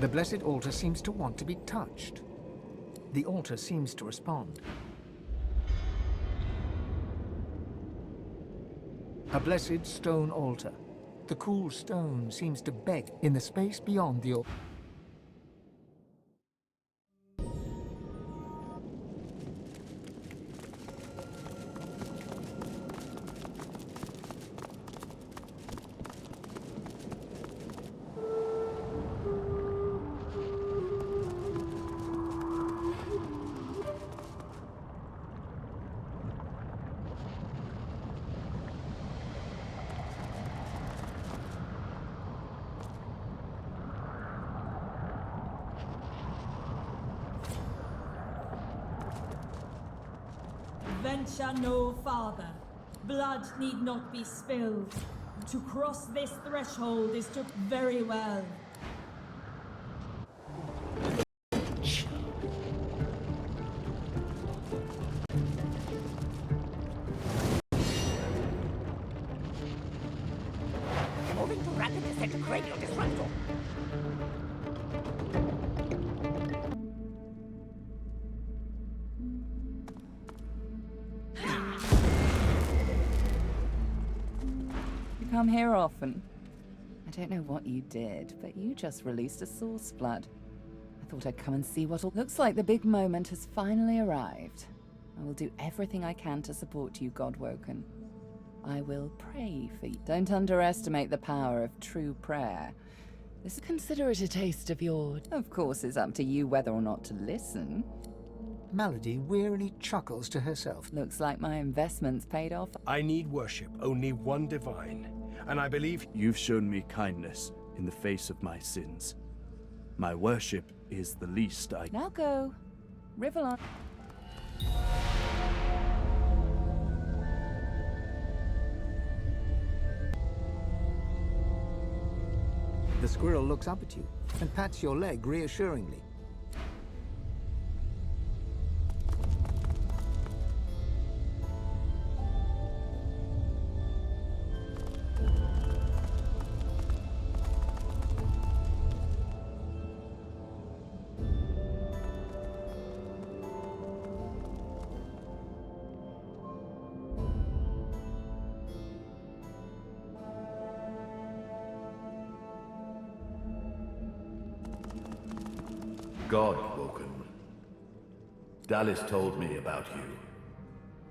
The blessed altar seems to want to be touched. The altar seems to respond. A blessed stone altar. The cool stone seems to beg in the space beyond the altar. Venture no farther. Blood need not be spilled. To cross this threshold is to very well. Moving to rapid descent cranial disruptor. Come here often. I don't know what you did, but you just released a source flood. I thought I'd come and see what all looks like. The big moment has finally arrived. I will do everything I can to support you, Godwoken. I will pray for you. Don't underestimate the power of true prayer. Consider it a taste of your... Of course, it's up to you whether or not to listen. Melody wearily chuckles to herself. Looks like my investment's paid off. I need worship, only one divine. And I believe you've shown me kindness in the face of my sins. My worship is the least I... Now go. Rivalon. The squirrel looks up at you and pats your leg reassuringly. Godwoken. Dallas told me about you.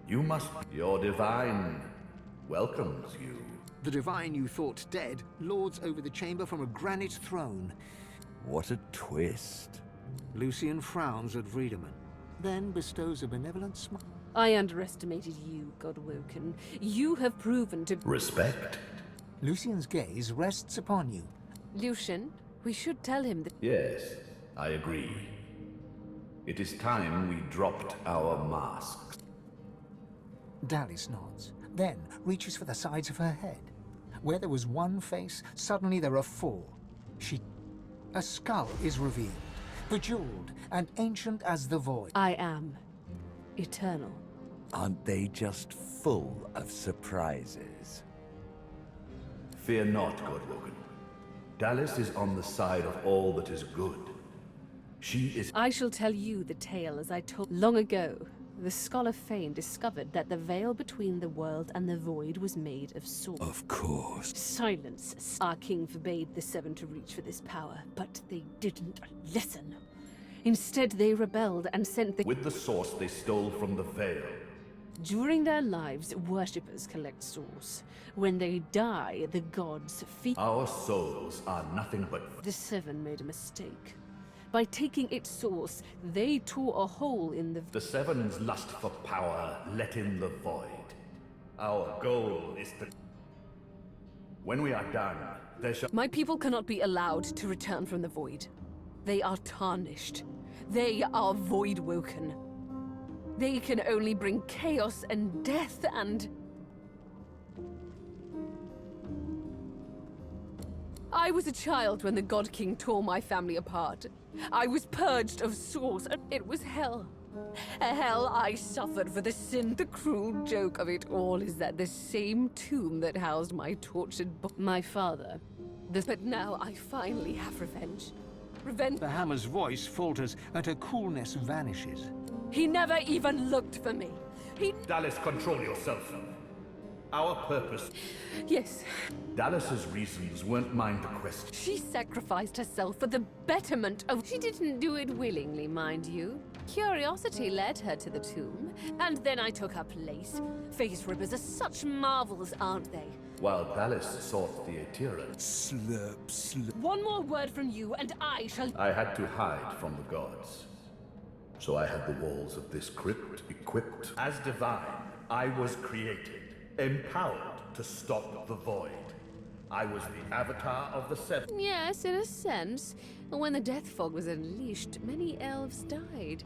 You must... Your divine welcomes you. The divine you thought dead lords over the chamber from a granite throne. What a twist. Lucian frowns at Friedemann, then bestows a benevolent smile. I underestimated you, Godwoken. You have proven to... Respect? Lucian's gaze rests upon you. Lucian, we should tell him that... Yes, I agree. It is time we dropped our masks. Dallas nods, then reaches for the sides of her head. Where there was one face, suddenly there are four. A skull is revealed, bejeweled and ancient as the void. I am eternal. Aren't they just full of surprises? Fear not, Godwoken. Dallas is on the side of all that is good. She is... I shall tell you the tale as I told long ago. The Skull of Fame discovered that the veil between the world and the void was made of swords. Of course. Silence. Our king forbade the Seven to reach for this power, but they didn't listen. Instead, they rebelled and sent the... With the source they stole from the veil. During their lives, worshippers collect souls. When they die, the gods feed... Our souls are nothing but... The Seven made a mistake. By taking its source, they tore a hole in the... The Seven's lust for power let in the void. Our goal is to... When we are done, there shall... My people cannot be allowed to return from the void. They are tarnished. They are void-woken. They can only bring chaos and death and... I was a child when the God King tore my family apart. I was purged of source, and it was hell. A hell I suffered for the sin. The cruel joke of it all is that the same tomb that housed my tortured my father. But now I finally have revenge. Revenge. The hammer's voice falters and her coolness vanishes. He never even looked for me. He... Dallas, control yourself. Our purpose... Yes, Dallas's reasons weren't mine to question. she sacrificed herself for the betterment of... She didn't do it willingly, mind you. Curiosity led her to the tomb, and then I took her place. Face rippers are such marvels, aren't they? While Dallas sought the adherence, Slurp, slurp. One more word from you, and I shall... I had to hide from the gods. So I had the walls of this crypt equipped. As divine, I was created, empowered to stop the void. I was the avatar of the seven. Yes, in a sense. When the death fog was unleashed, many elves died.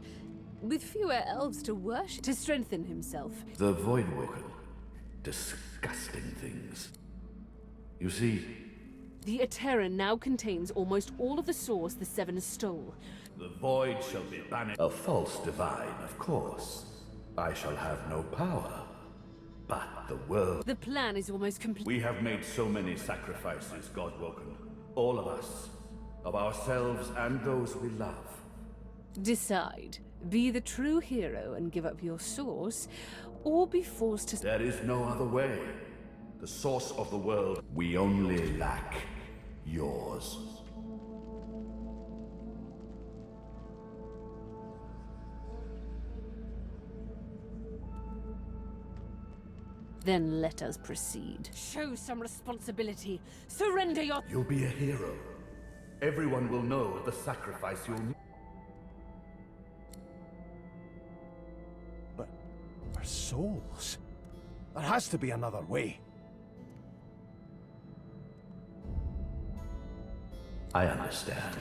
With fewer elves to worship, to strengthen himself. The Void Walker. Disgusting things. You see, The Eterran now contains almost all of the source the Seven stole. the void shall be banished. A false divine, of course. I shall have no power. But the world... The plan is almost complete. We have made so many sacrifices, Godwoken. All of us. Of ourselves and those we love. Decide. Be the true hero and give up your source, or be forced to... There is no other way. The source of the world. We only lack yours. Then let us proceed. Show some responsibility. Surrender your... You'll be a hero. Everyone will know of the sacrifice you'll make. But our souls? There has to be another way. I understand.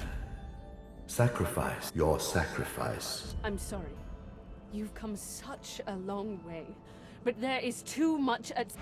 Sacrifice. Your sacrifice. I'm sorry. You've come such a long way. But there is too much at...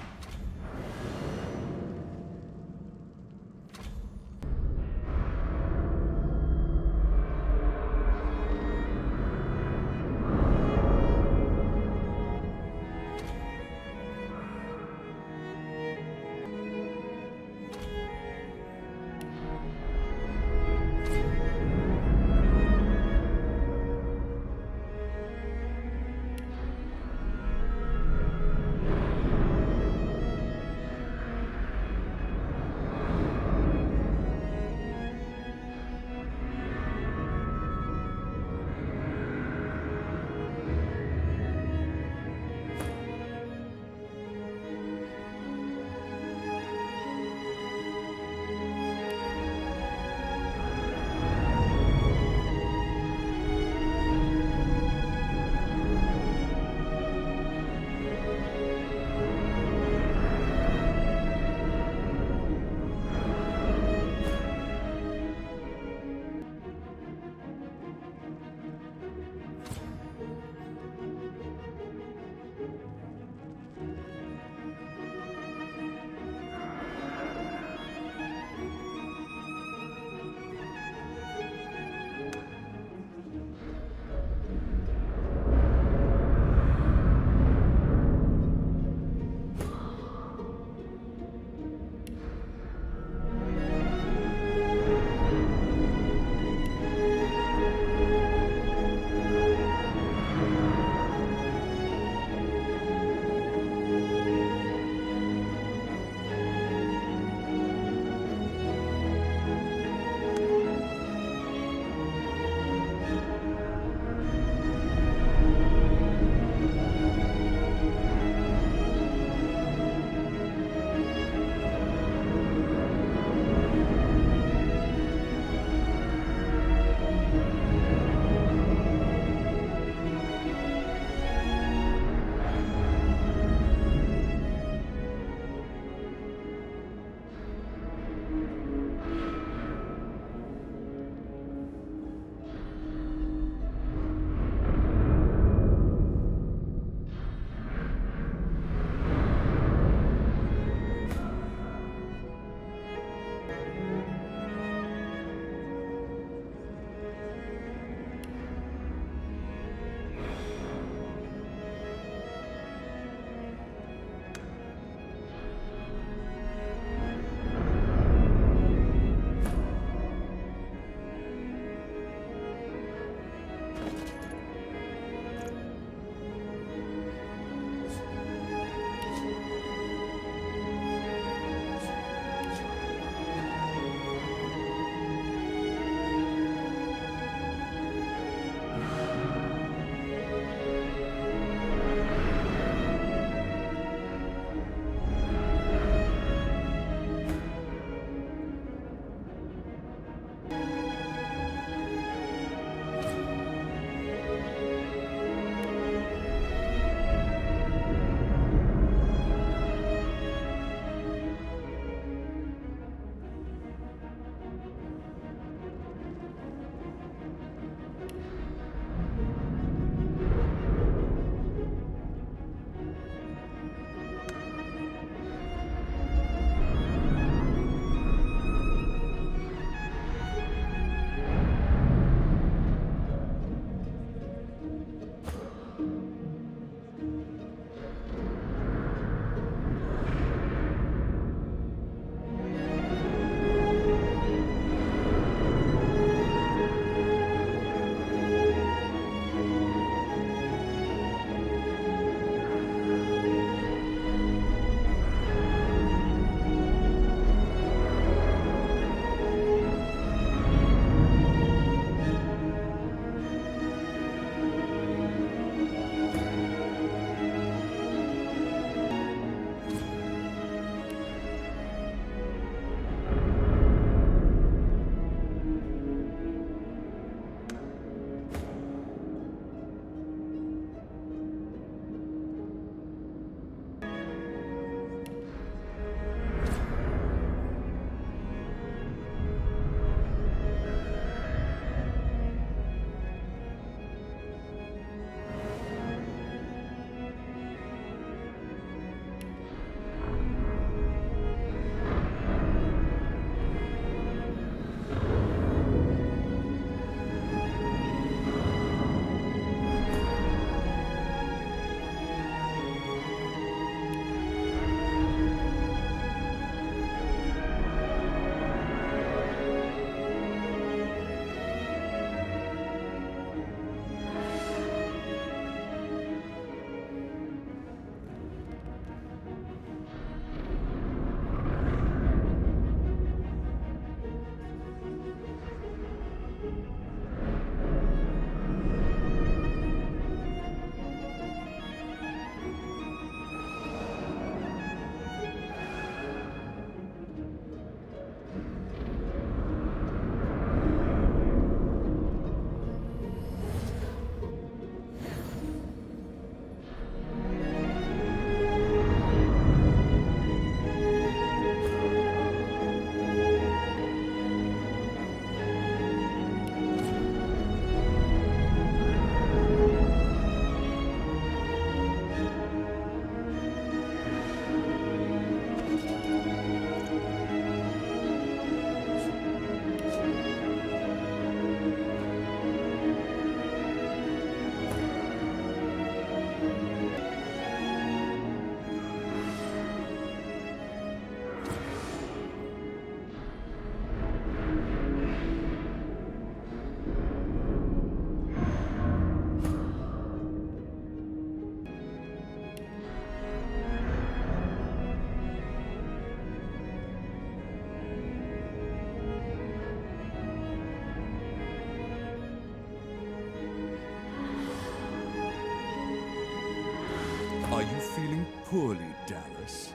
feeling poorly, Dallas?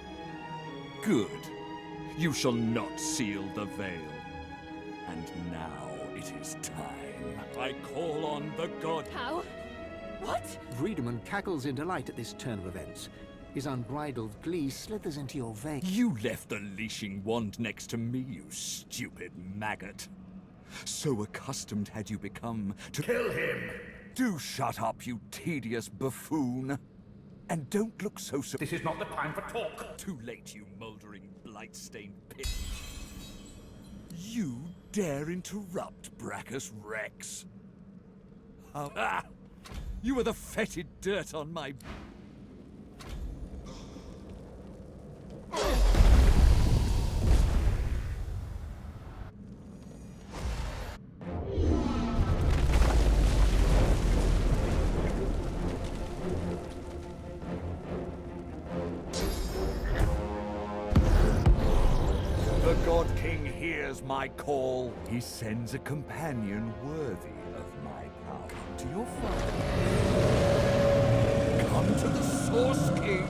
Good. You shall not seal the veil. And now it is time. I call on the god. How? What? Wiedemann cackles in delight at this turn of events. His unbridled glee slithers into your vein. You left the leashing wand next to me, you stupid maggot. So accustomed had you become to— Kill him! Do shut up, you tedious buffoon. And don't look so This is not the time for talk. Too late, you mouldering, blight-stained pit. You dare interrupt, Brachus Rex? You were the fetid dirt on my— The God King hears my call. He sends a companion worthy of my power to your father. Come to the Source King.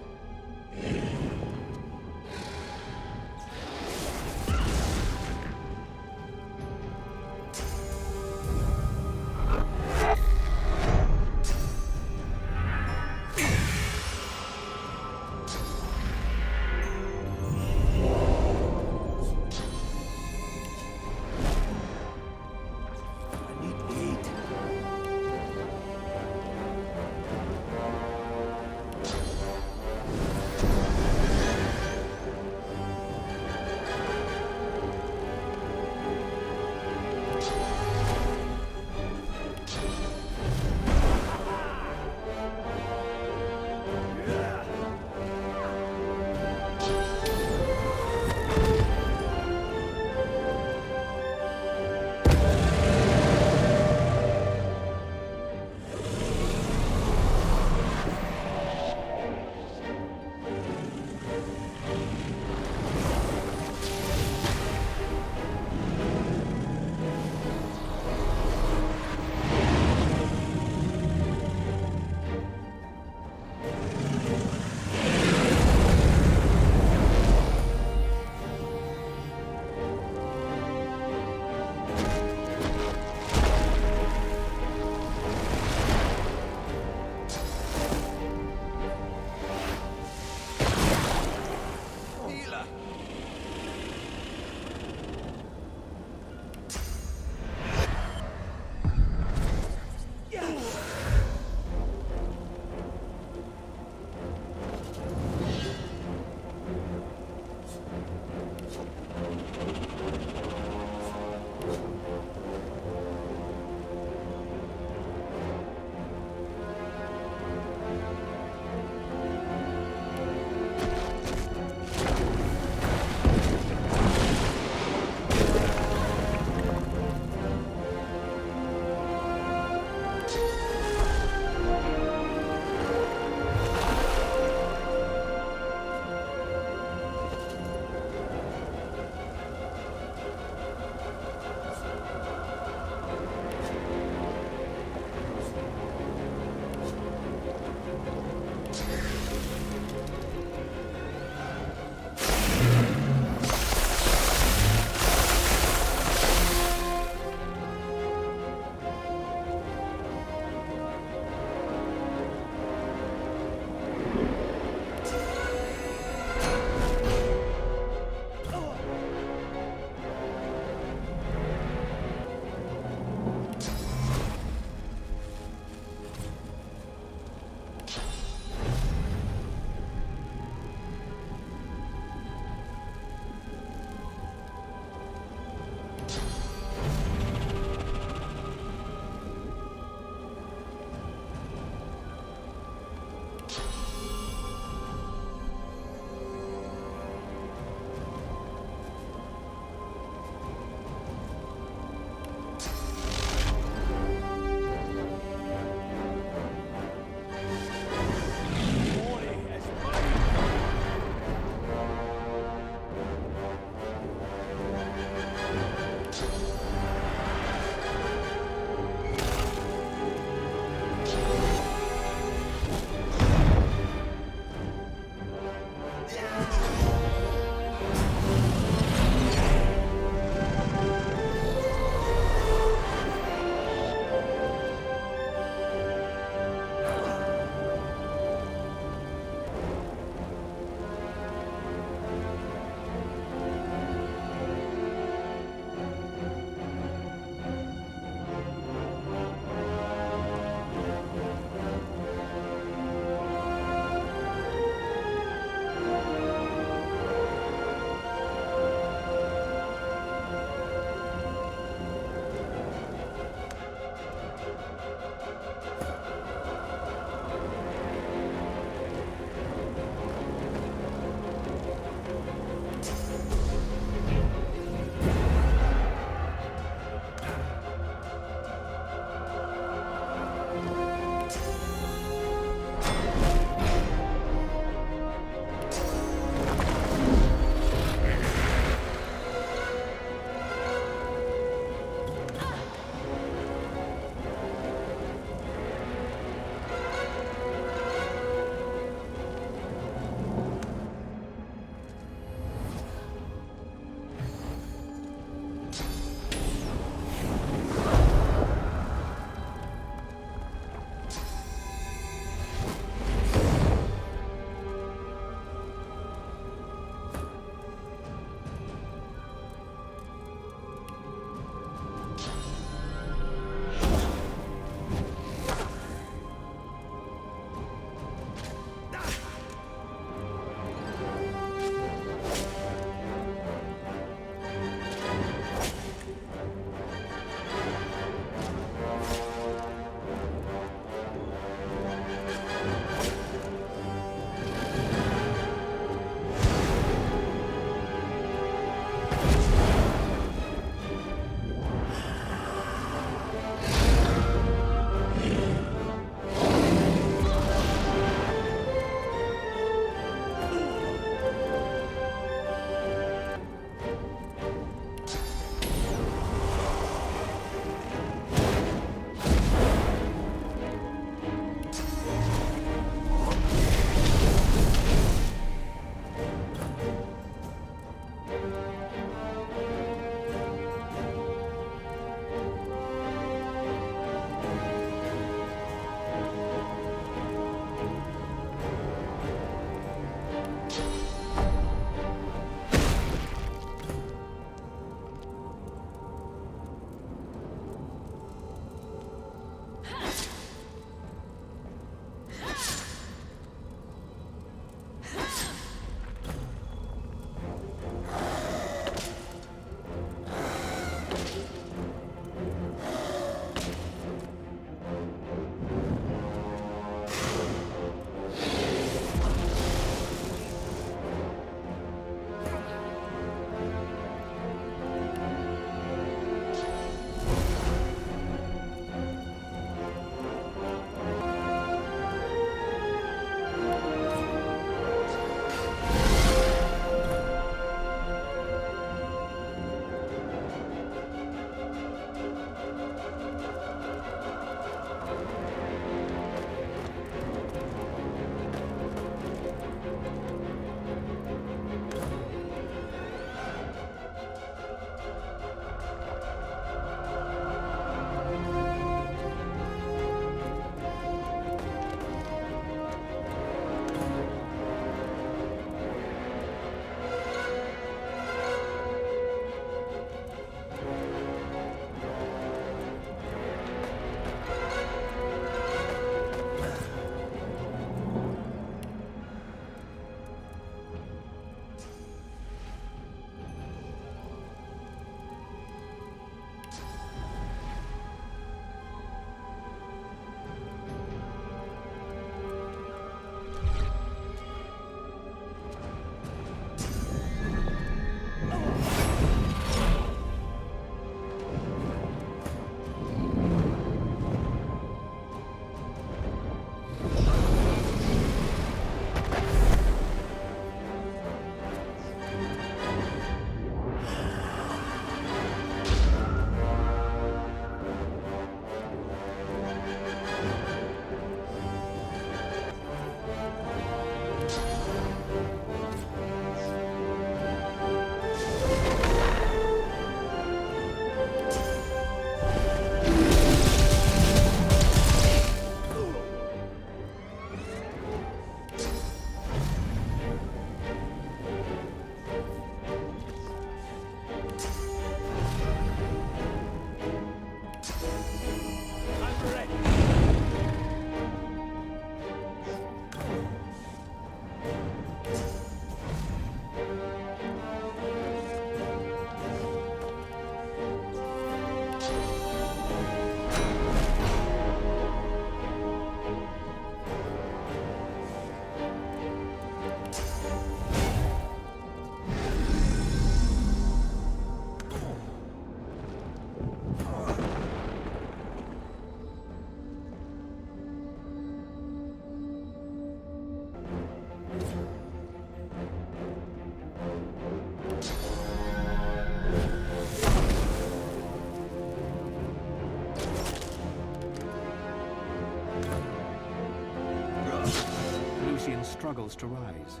Lucian struggles to rise,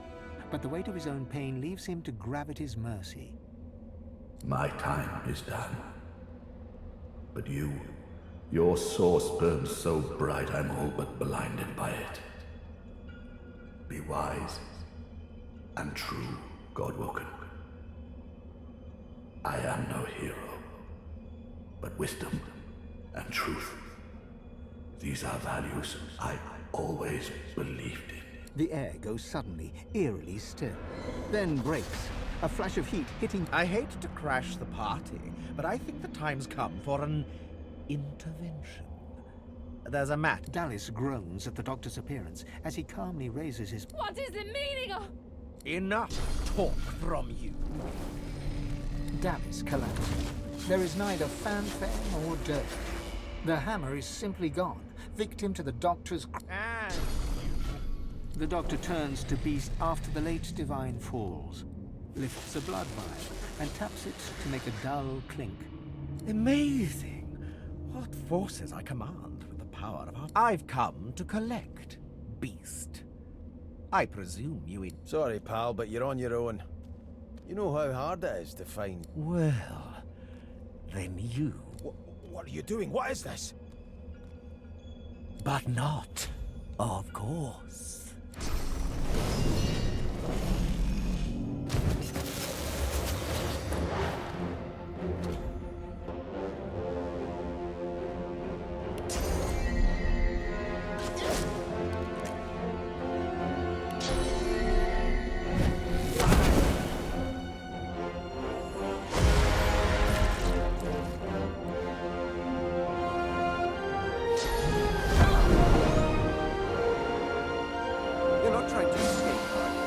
but the weight of his own pain leaves him to gravity's mercy. My time is done. But your source burns so bright I'm all but blinded by it. Be wise and true, Godwoken. I am no hero, but wisdom and truth. These are values I always believed in. The air goes suddenly, eerily still, then breaks, a flash of heat hitting... I hate to crash the party, but I think the time's come for an intervention. There's a mat. Dallas groans at the doctor's appearance as he calmly raises his... What is the meaning of... Enough talk from you. Dallas collapses. There is neither fanfare nor dirt. The hammer is simply gone, victim to the doctor's... And The doctor turns to Beast after the late Divine falls, lifts a blood vial, and taps it to make a dull clink. amazing. What forces I command with the power of our... I've come to collect, Beast. I presume you in... Sorry, pal, but you're on your own. You know how hard it is to find... Well, then you... What are you doing? What is this? But not, of course. You're not trying to escape, are you?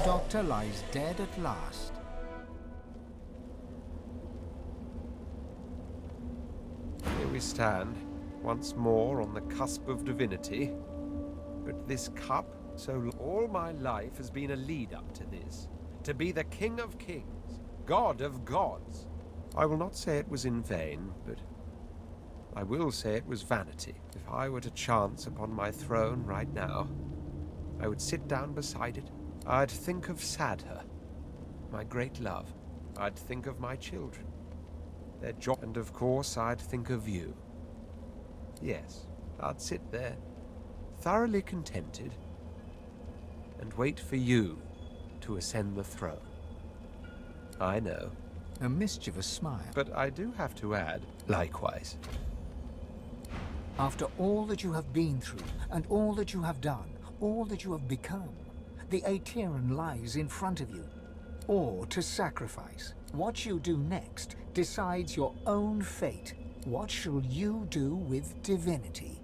Doctor lies dead at last. Here we stand, once more on the cusp of divinity. But this cup, all my life has been a lead-up to this. To be the King of Kings, God of Gods. I will not say it was in vain, but I will say it was vanity. If I were to chance upon my throne right now, I would sit down beside it. I'd think of Sadher, my great love. I'd think of my children, their job, and of course I'd think of you. Yes, I'd sit there, thoroughly contented, and wait for you to ascend the throne. I know. A mischievous smile. But I do have to add, likewise. After all that you have been through, and all that you have done, all that you have become, the Aetheran lies in front of you. Or to sacrifice. What you do next decides your own fate. What shall you do with divinity?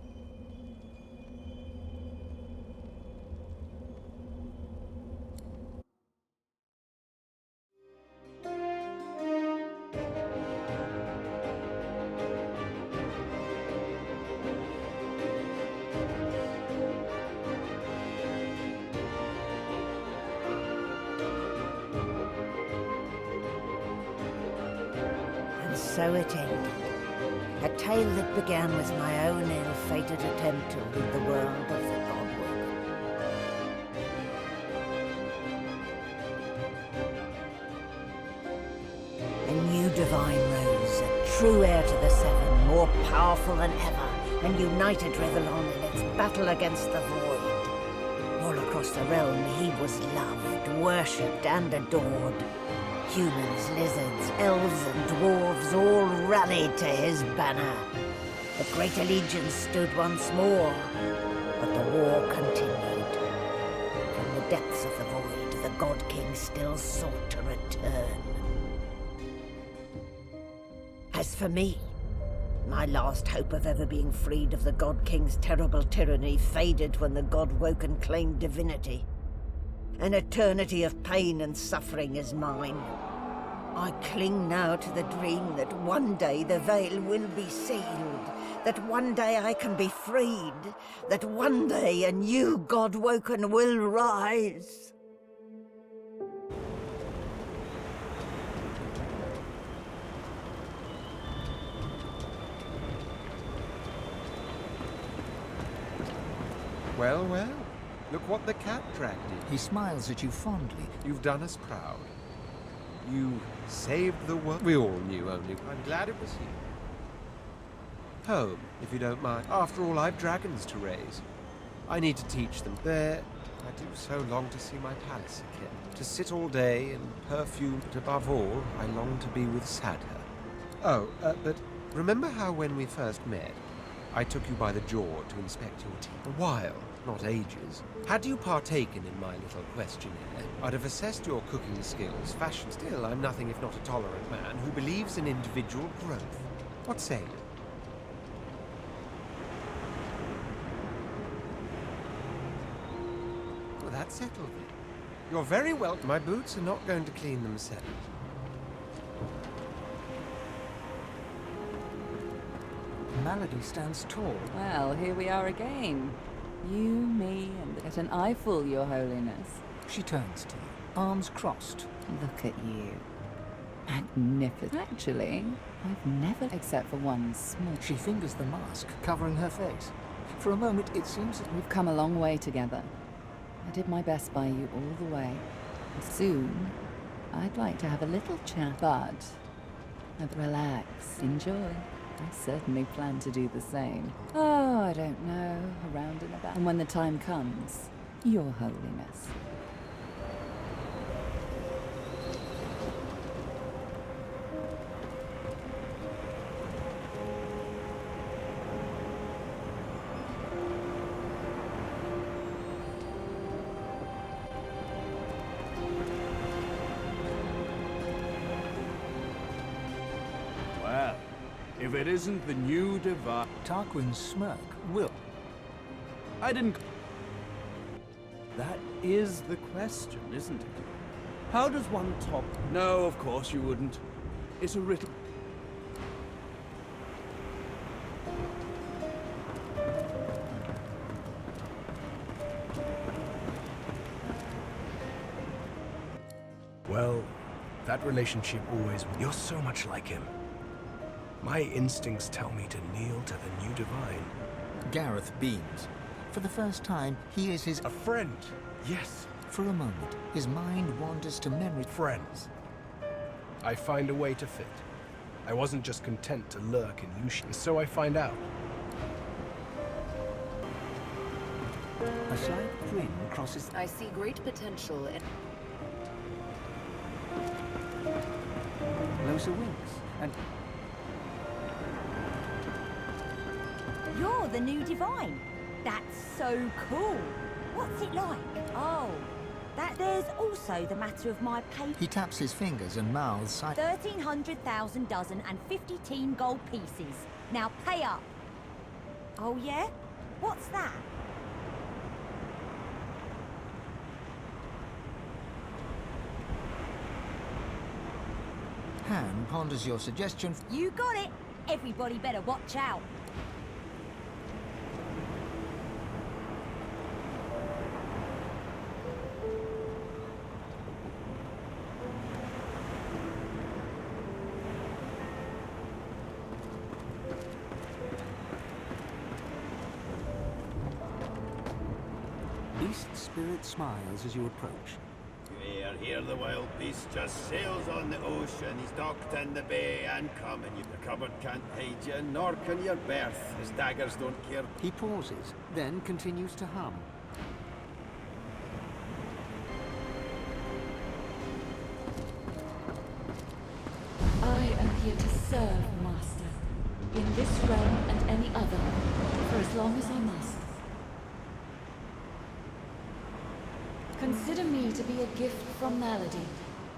So it ended. A tale that began with my own ill-fated attempt to rid the world of the godworker. A new divine rose, a true heir to the Seven, more powerful than ever, and united Rivellon in its battle against the Void. All across the realm, he was loved, worshipped, and adored. Humans, lizards, elves, and dwarves all rallied to his banner. The Great Allegiance stood once more, but the war continued. From the depths of the Void, the God King still sought to return. As for me, my last hope of ever being freed of the God King's terrible tyranny faded when the God woke and claimed divinity. An eternity of pain and suffering is mine. I cling now to the dream that one day the veil will be sealed, that one day I can be freed, that one day a new God woken will rise. Well, well. Look what the cat dragged in. He smiles at you fondly. You've done us proud. You saved the world. We all knew, only I'm glad it was you. Home, if you don't mind. After all, I've dragons to raise. I need to teach them. I do so long to see my palace again. To sit all day in perfume, but above all, I long to be with Sadher. Oh, but remember how when we first met, I took you by the jaw to inspect your teeth? A while, not ages. Had you partaken in my little questionnaire, I'd have assessed your cooking skills, fashion. Still, I'm nothing if not a tolerant man who believes in individual growth. What say you? Well, that's settled then. You're very welcome. My boots are not going to clean themselves. Malady stands tall. Well, here we are again. You, me, and get an eyeful, Your Holiness. She turns to you, arms crossed. Look at you. Magnificent. Actually, I've never, except for one small... She fingers the mask, covering her face. For a moment, it seems that we've come a long way together. I did my best by you all the way. And soon, I'd like to have a little chat, but... relax, enjoy. I certainly plan to do the same. Oh, I don't know, around and about. And when the time comes, Your Holiness. Well, if it isn't the new Divine... Tarquin's smirk will. I didn't... That is the question, isn't it? How does one top... No, of course you wouldn't. It's a riddle. Well, that relationship always... You're so much like him. My instincts tell me to kneel to the new Divine. Gareth beams. For the first time, he is his... A friend, yes. For a moment, his mind wanders to memory. Friends. I find a way to fit. I wasn't just content to lurk in Lucian, so I find out. A slight grin crosses... I see great potential in... Closer winks, and... You're the new Divine. That's so cool. What's it like? Oh, there's also the matter of my pay. He taps his fingers and mouths... 1,300,000 dozen and 50 gold pieces. Now pay up. Oh yeah? What's that? Han ponders your suggestion. You got it. Everybody better watch out. Beast Spirit smiles as you approach. Here the wild beast just sails on the ocean. He's docked in the bay and coming. The cupboard can't hide you, nor can your berth. His daggers don't care. He pauses, then continues to hum. I am here to serve, Master, in this realm and any other, for as long as I must. Consider me to be a gift from Malady.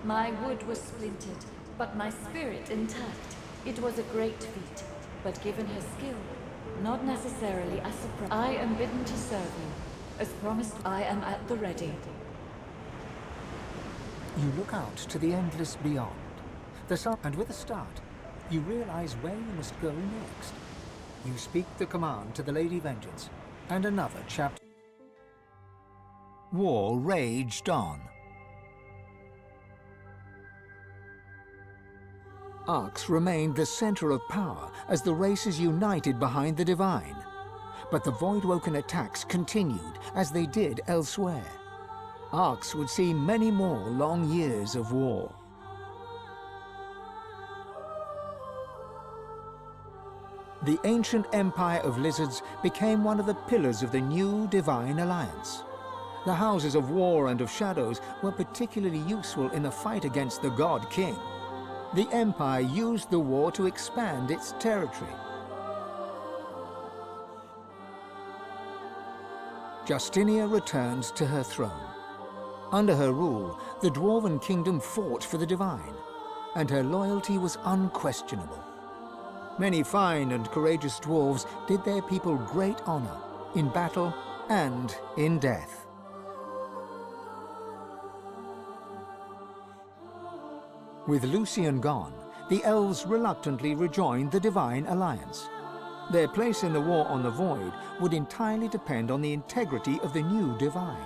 My wood was splintered, but my spirit intact. It was a great feat, but given her skill, not necessarily a surprise. I am bidden to serve you. As promised, I am at the ready. You look out to the endless beyond. The sun, and with a start, you realize where you must go next. You speak the command to the Lady Vengeance, and another chapter. War raged on. Arx remained the center of power as the races united behind the Divine. But the Voidwoken attacks continued as they did elsewhere. Arx would see many more long years of war. The ancient empire of lizards became one of the pillars of the new Divine Alliance. The Houses of War and of Shadows were particularly useful in the fight against the God King. The Empire used the war to expand its territory. Justinia returned to her throne. Under her rule, the Dwarven Kingdom fought for the Divine, and her loyalty was unquestionable. Many fine and courageous dwarves did their people great honor, in battle and in death. With Lucian gone, the elves reluctantly rejoined the Divine Alliance. Their place in the war on the Void would entirely depend on the integrity of the new Divine.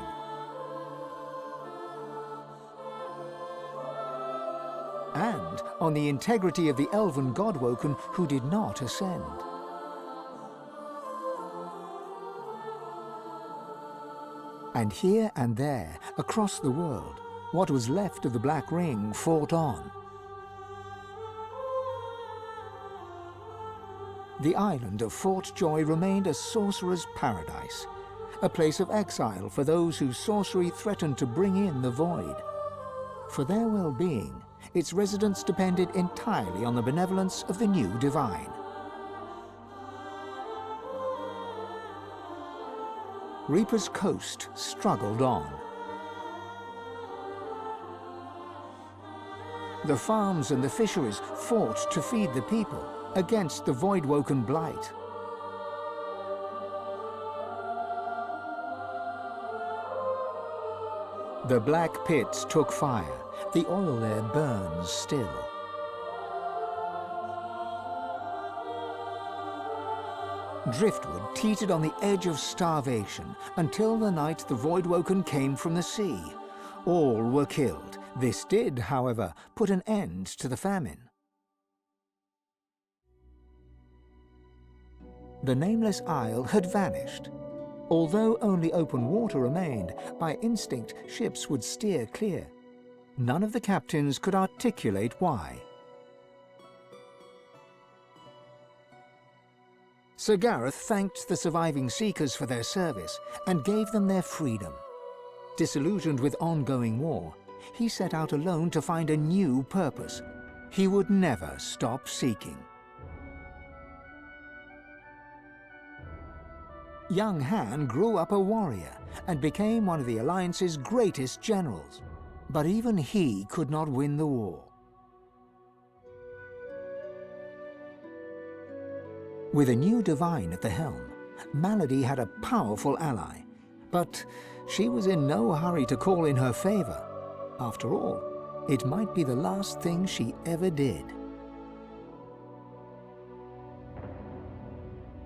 And on the integrity of the elven Godwoken who did not ascend. And here and there, across the world, what was left of the Black Ring fought on. The island of Fort Joy remained a sorcerer's paradise, a place of exile for those whose sorcery threatened to bring in the Void. For their well-being, its residents depended entirely on the benevolence of the new Divine. Reaper's Coast struggled on. The farms and the fisheries fought to feed the people against the Voidwoken blight. The black pits took fire. The oil there burns still. Driftwood teetered on the edge of starvation until the night the Voidwoken came from the sea. All were killed. This did, however, put an end to the famine. The nameless isle had vanished. Although only open water remained, by instinct ships would steer clear. None of the captains could articulate why. Sir Gareth thanked the surviving Seekers for their service and gave them their freedom. Disillusioned with ongoing war, he set out alone to find a new purpose. He would never stop seeking. Young Han grew up a warrior and became one of the Alliance's greatest generals. But even he could not win the war. With a new Divine at the helm, Malady had a powerful ally. But she was in no hurry to call in her favor. After all, it might be the last thing she ever did.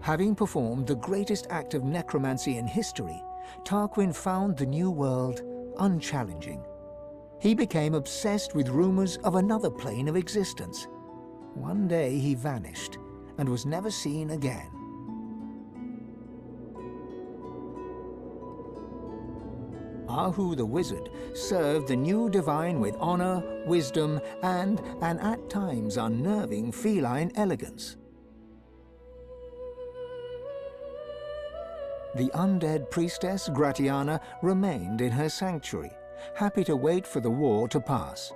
Having performed the greatest act of necromancy in history, Tarquin found the new world unchallenging. He became obsessed with rumors of another plane of existence. One day he vanished and was never seen again. who the wizard, served the new divine with honor, wisdom, and an at times unnerving feline elegance. The undead priestess Gratiana remained in her sanctuary, happy to wait for the war to pass.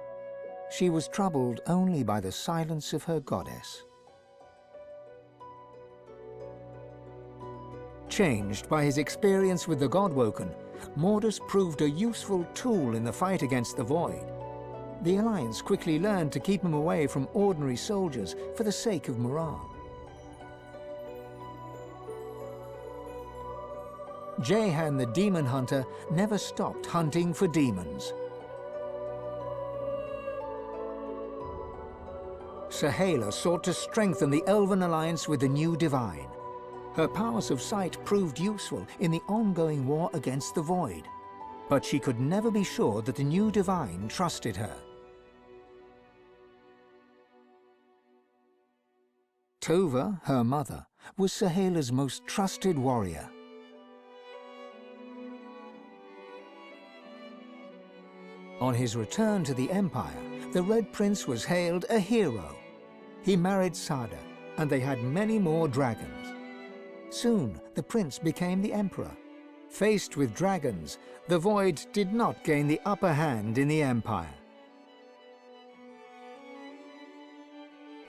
She was troubled only by the silence of her goddess. Changed by his experience with the Godwoken, Mordus proved a useful tool in the fight against the Void. The Alliance quickly learned to keep him away from ordinary soldiers for the sake of morale. Jehan the Demon Hunter never stopped hunting for demons. Sahala sought to strengthen the Elven alliance with the new divine. Her powers of sight proved useful in the ongoing war against the Void, but she could never be sure that the new divine trusted her. Tova, her mother, was Sahala's most trusted warrior. On his return to the Empire, the Red Prince was hailed a hero. He married Sada, and they had many more dragons. Soon, the prince became the emperor. Faced with dragons, the Void did not gain the upper hand in the Empire.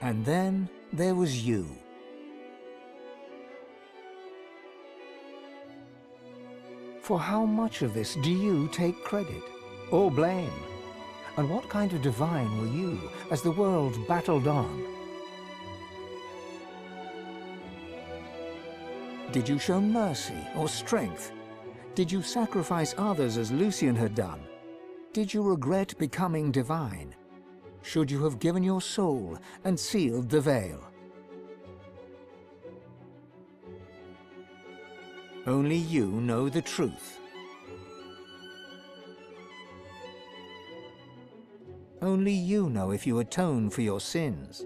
And then there was you. For how much of this do you take credit or blame? And what kind of divine were you as the world battled on? Did you show mercy or strength? Did you sacrifice others as Lucian had done? Did you regret becoming divine? Should you have given your soul and sealed the veil? Only you know the truth. Only you know if you atone for your sins.